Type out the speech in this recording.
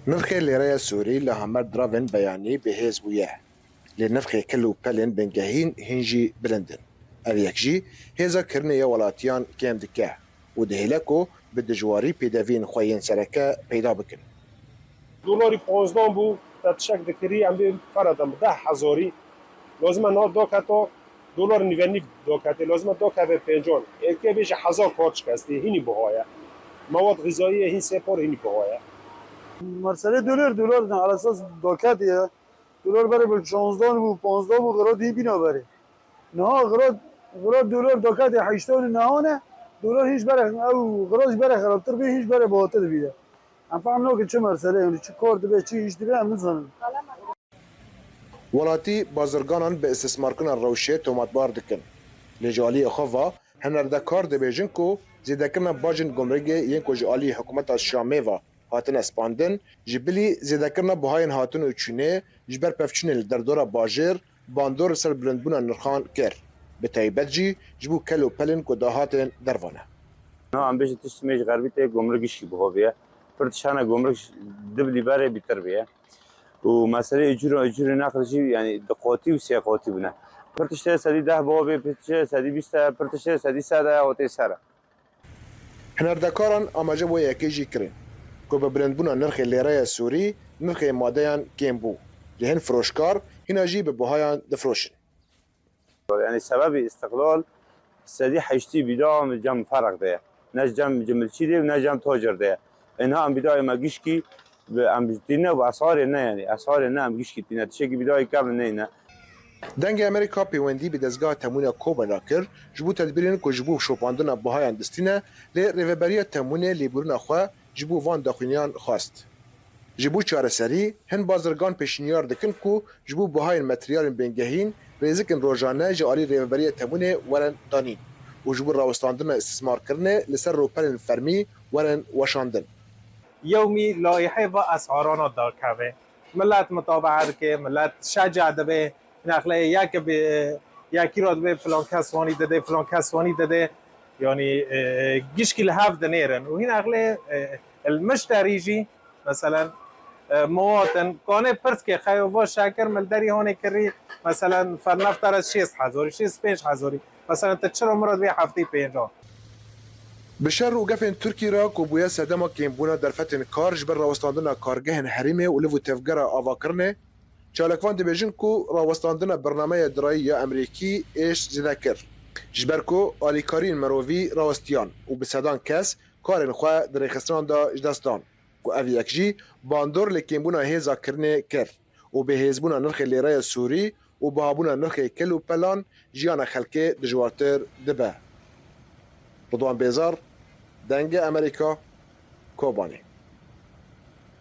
نرخي ليريا سوري لهمر درافن بياني بهيز وياه لنرخي كلو بلن بنجاهين هنجي بلندن أريك جي هيزا كرنية ولاتيان كام دكاه ودهلكو بدجواري بيدافين خوين سركا بيدا بكن دولاری 15 بو تشک دکری ام بی فردم 10,000 لازم نه دو کتا دلار 99 دو کتا لازم دو کتا 50 که بیش 1000 کارچ کستی هینی بهایا مواد غذایی هین سپار هینی بهایا مرسله دلار نه على اساس دوکاتیه دلار برای بل 16 بو 15 بو قرار دی بینا بره نه قرار دلار دوکاتی 80 نه دلار هیچ بره او قرارش بره خرابتر به هیچ بره بالاتر بیده ام فهم نو که چه مرسله یعنی چه کار دبه چه ایش دبه ام نزنم ولاتي بازرگانان به استثمارکن روشه توماتبار دکن لجالی خوا هنرده کار دبیجن کو زیدکن باجن گمرگی ینکو جالی حکومت شامه و هاتن اسپاندن جبلی زیدکن بهاین هاتن اچونه جبر پفچونه در دورا باجر باندور سر بلندبونا نرخان کر به تایبت جی جبو کلو پلن کو داهاتن دروانه نه ام بیش تشمیج غربی ته گمرگیشی بها بیه پرتشانه گمرگ دبلی باره بیتر بیه و مسئله اجور نقدشی یعنی دقاتی و سیاقاتی بونه پرتشته سدی 10 بها بیه پرتشته سدی 20 پرتشته سدی 100 و 300 هنردکاران آماجه بو یکی جی کرین کو به بلندبونا نرخ لیره سوری نرخ مادهان کم بو لهن فروشکار هنا جی به بهایان دفروشن يعني سبب استقلال سدي حيشتي بداية جم فرق ده ناس جم جملشي ده وناس جم تاجر ده إنها هم بداية ما جيشكي ام بتدينا واسعار نه يعني اسعار نه هم جيشكي تدينا تشكي بداية كامل نه دنگ امریکا پیوندی به دزگاه تمون کوبا کر جبو تدبیرین کو جبو شوپاندن بهایان دستینه ل ریوبریا تمون لیبورن خو جبو وان دخونیان خواست جبو چارەسەری هەن بازرگان پێشنیار دکن کو جبو بەهای مەتریالên بنگehîn rêzikin rojane ji alî rêveberiya Temunê werin danîn û ji bo rawestandina istismarkirinê li ser rûpelên fermî werin weşandin. يومي لائحه و اسعاران داکوه ملت متابعه که ملت شجع دبه نخله یک به یکی را به فلان کسوانی داده فلان کسوانی داده يعني جيش هاف دنيرن وهنا اغلى المشتري مثلا مواطن كان برسك خيوفا شاكر ملدري هون كري مثلا فلنفترض 6000 65,000 مثلا تشرو مرض بي هفتي 50 بشر و گفن ترکی را کو بویا سدما کیمبونا در فتن کار جبر راوستاندنا کارگهن حریمه و لو تفگرا آواکرنه چالکوان دبیجن کو راوستاندنا برنامه درایی یا امریکی ایش زیده کر جبر کو آلیکارین مرووی راوستیان و بسدان کس کارن خواه در خسران دا جدستان کو اوی یکجی باندور لکیمبونا هیزا کرنه کر و به هیزبونا نرخ لیره سوری و بابونا نرخ کلو پلان جیان خلکه دجوارتر دبه رضوان بیزار دنگ امریکا کوبانی